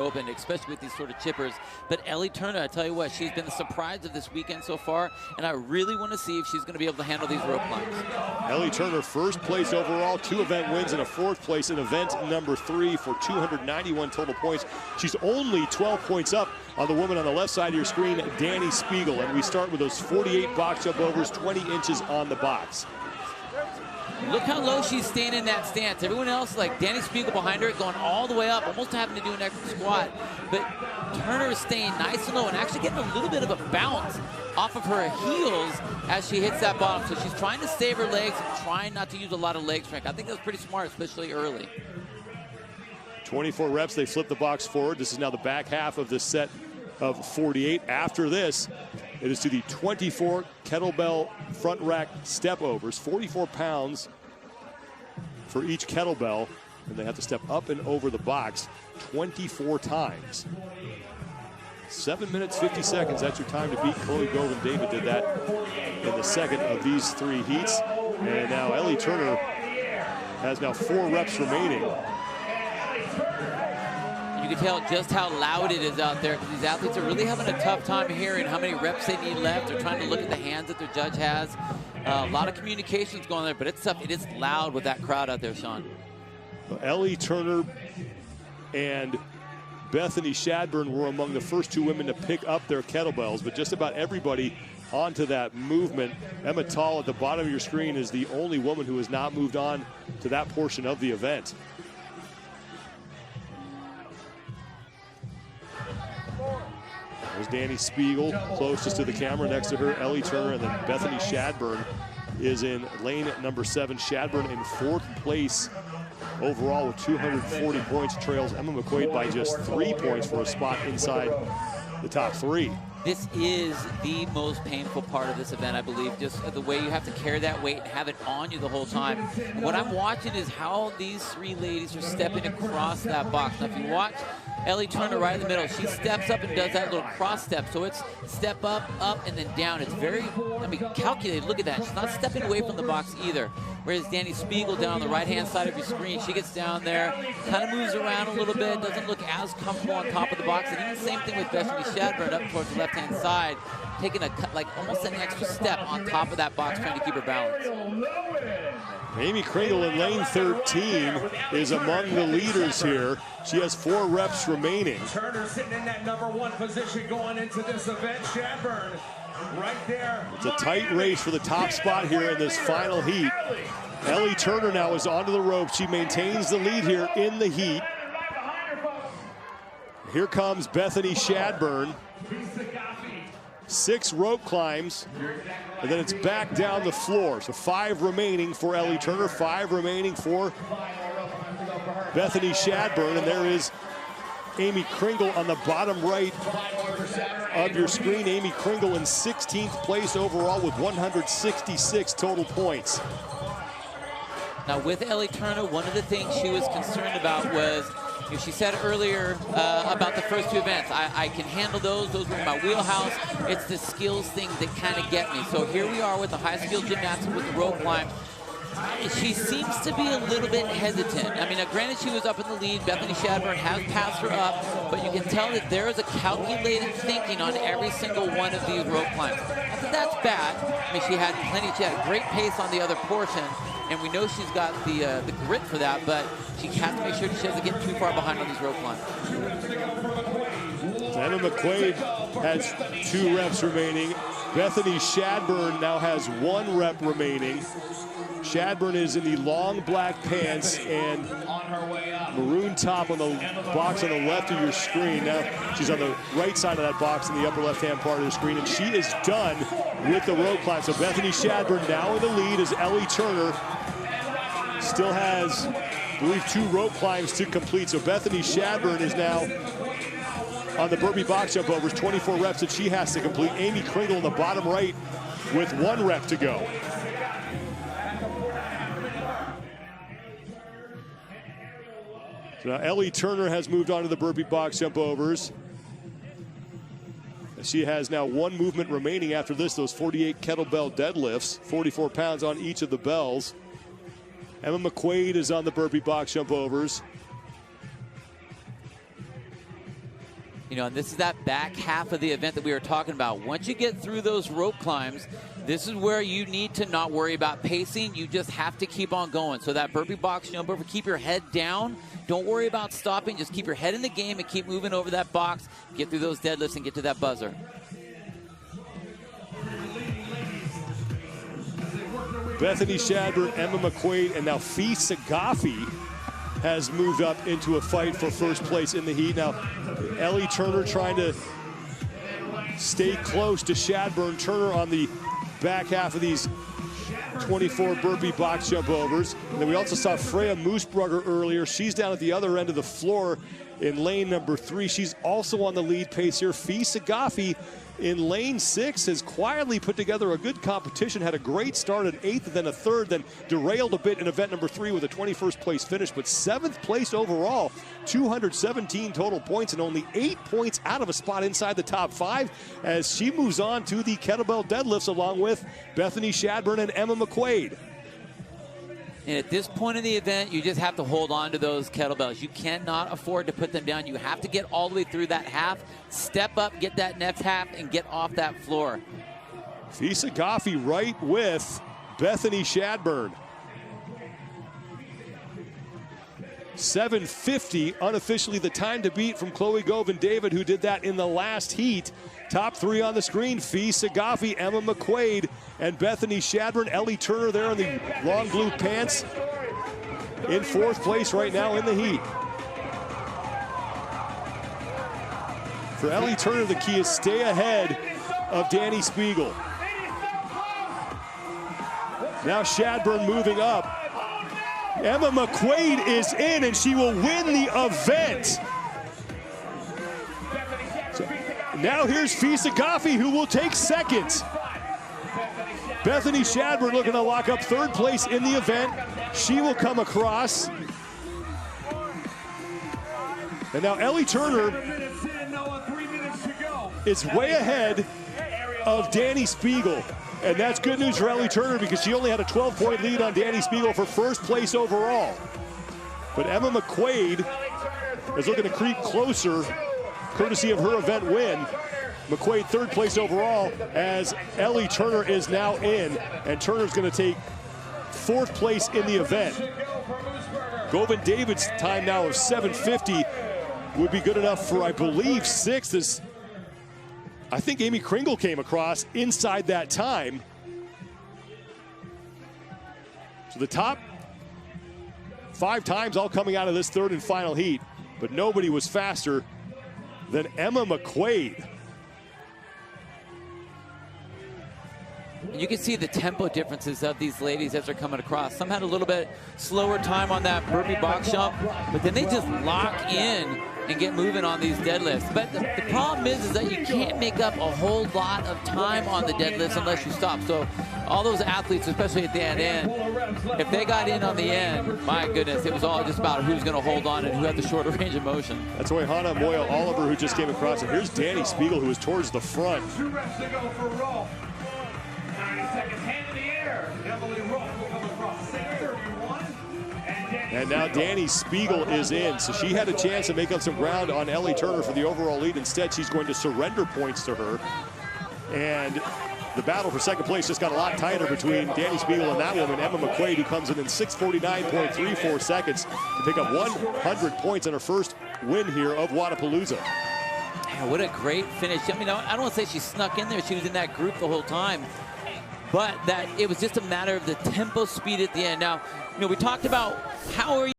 open, especially with these sort of chippers. But Ellie Turner, I tell you what, she's been the surprise of this weekend so far, and I really want to see if she's going to be able to handle these rope climbs. Ellie Turner, first place overall, 2 event wins and a 4th place in event number 3 for 291 total points. She's only 12 points up on the woman on the left side of your screen, Danny Spiegel. And we start with those 48 box jump overs, 20 inches on the box. Look how low she's staying in that stance. Everyone else, like Danny Spiegel behind her, going all the way up, almost having to do an extra squat. But Turner is staying nice and low and actually getting a little bit of a bounce off of her heels as she hits that bottom. So she's trying to save her legs and trying not to use a lot of leg strength. I think that's pretty smart, especially early. 24 reps, they flip the box forward. This is now the back half of this set of 48. After this, it is to the 24 kettlebell front rack step overs, 44 pounds for each kettlebell, and they have to step up and over the box 24 times. 7 minutes, 50 seconds, that's your time to beat. Chloe Govan David did that in the second of these 3 heats. And now Ellie Turner has now 4 reps remaining. You can tell just how loud it is out there, because these athletes are really having a tough time hearing how many reps they need left. They're trying to look at the hands that their judge has. A lot of communications going there, but it's tough. It is loud with that crowd out there, Sean. Ellie Turner and Bethany Shadburn were among the first 2 women to pick up their kettlebells, but just about everybody onto that movement. Emma Tall at the bottom of your screen is the only woman who has not moved on to that portion of the event. There's Danny Spiegel closest to the camera. Next to her, Ellie Turner, and then Bethany Shadburn is in lane number 7. Shadburn in 4th place overall with 240 points, trails Emma McQuaid by just 3 points for a spot inside the top 3. This is the most painful part of this event, I believe, just the way you have to carry that weight and have it on you the whole time. And what I'm watching is how these 3 ladies are stepping across that box. Now, if you watch Ellie Turner right in the middle, she steps up and does that little cross step. So it's step up, up, and then down. It's very, calculated. Look at that. She's not stepping away from the box either. Whereas Danny Spiegel down on the right-hand side of your screen, she gets down there, kind of moves around a little bit, doesn't look as comfortable on top of the box. And even the same thing with Bethany Shadburn up towards the left-hand side, taking almost an extra step on top of that box, trying to keep her balance. Amy Kringle in lane 13 is among the leaders here. She has 4 reps remaining. Turner sitting in that number 1 position going into this event. Shadburn right there. It's a tight race for the top spot here in this final heat. Ellie Turner now is onto the rope. She maintains the lead here in the heat. Here comes Bethany Shadburn. 6 rope climbs, and then it's back down the floor. So 5 remaining for Ellie Turner, 5 remaining for Bethany Shadburn, and there is Amy Kringle on the bottom right of your screen. Amy Kringle in 16th place overall with 166 total points. Now with Ellie Turner, one of the things she was concerned about was, she said earlier about the first 2 events, I can handle those were in my wheelhouse. It's the skills things that kind of get me. So here we are with the high skill gymnastics with the rope climb. She seems to be a little bit hesitant. Granted, she was up in the lead. Bethany Shadburn has passed her up, but you can tell that there is a calculated thinking on every single one of these rope climbs. Not that that's bad. She had a great pace on the other portion, and we know she's got the grit for that, but she has to make sure she doesn't get too far behind on these rope climbs. Emma McQuaid has 2 reps remaining. Bethany Shadburn now has 1 rep remaining. Shadburn is in the long black pants and maroon top on the box on the left of your screen. Now she's on the right side of that box in the upper left-hand part of the screen, and she is done with the rope climb. So Bethany Shadburn now in the lead as Ellie Turner still has, I believe, 2 rope climbs to complete. So Bethany Shadburn is now on the burpee box jump overs, 24 reps that she has to complete. Amy Kringle in the bottom right with 1 rep to go. So now Ellie Turner has moved on to the burpee box jump overs. She has now 1 movement remaining after this, those 48 kettlebell deadlifts, 44 pounds on each of the bells. Emma McQuaid is on the burpee box jump overs. You know, and this is that back half of the event that we were talking about. Once you get through those rope climbs, this is where you need to not worry about pacing. You just have to keep on going. So that burpee box jump over, keep your head down. Don't worry about stopping. Just keep your head in the game and keep moving over that box. Get through those deadlifts and get to that buzzer. Bethany Shadburn, Emma McQuaid, and now Fee Sagafi has moved up into a fight for first place in the heat. Now, Ellie Turner trying to stay close to Shadburn. Turner on the back half of these 24 burpee box jump overs. And then we also saw Freya Moosbrugger earlier. She's down at the other end of the floor in lane number 3. She's also on the lead pace here. Fee Sagafi in lane 6 has quietly put together a good competition, had a great start at 8th, then a 3rd, then derailed a bit in event number 3 with a 21st place finish, but 7th place overall, 217 total points and only 8 points out of a spot inside the top 5 as she moves on to the kettlebell deadlifts along with Bethany Shadburn and Emma McQuaid. And at this point in the event, you just have to hold on to those kettlebells. You cannot afford to put them down. You have to get all the way through that half, step up, get that next half, and get off that floor. Fee Sagafi right with Bethany Shadburn. 7:50, unofficially the time to beat from Chloe Govan-David, who did that in the last heat. Top 3 on the screen, Fee Sagafi, Emma McQuaid, and Bethany Shadburn. Ellie Turner there in the long blue pants in 4th place right now in the heat. For Ellie Turner, the key is stay ahead of Danny Spiegel. Now Shadburn moving up. Emma McQuaid is in, and she will win the event. Now here's Fee Sagafi, who will take 2nd. Bethany Shadburn looking to lock up 3rd place in the event. She will come across. And now Ellie Turner is way ahead of Danny Spiegel. And that's good news for Ellie Turner because she only had a 12-point lead on Danny Spiegel for 1st place overall. But Emma McQuaid is looking to creep closer, courtesy of her event win. McQuaid 3rd place overall as Ellie Turner is now in, and Turner's going to take 4th place in the event. Govan-David's time now of 7:50 would be good enough for, I believe, 6th, as I think Amy Kringle came across inside that time. So the top 5 times all coming out of this 3rd and final heat, but nobody was faster than Emma McQuaid. You can see the tempo differences of these ladies as they're coming across. Some had a little bit slower time on that burpee box jump, but then they just lock in and get moving on these deadlifts. But the problem is that you can't make up a whole lot of time on the deadlifts unless you stop. So all those athletes, especially at the end, if they got in on the end, my goodness, it was all just about who's going to hold on and who had the shorter range of motion. That's why Hannah Moya Oliver, who just came across, and here's Danny Spiegel, who is towards the front. 2 reps to go for Rolf. 90 seconds, hand in the air. Emily Rolf will come across 6:31. And now Danny Spiegel is in, so she had a chance to make up some ground on Ellie Turner for the overall lead. Instead, she's going to surrender points to her. And the battle for 2nd place just got a lot tighter between Danny Spiegel and that woman, Emma McQuaid, who comes in 6:49.34 seconds to pick up 100 points on her first win here of Wodapalooza. Yeah, what a great finish. I mean, I don't want to say she snuck in there. She was in that group the whole time. But that it was just a matter of the tempo speed at the end. Now, you know, we talked about how are you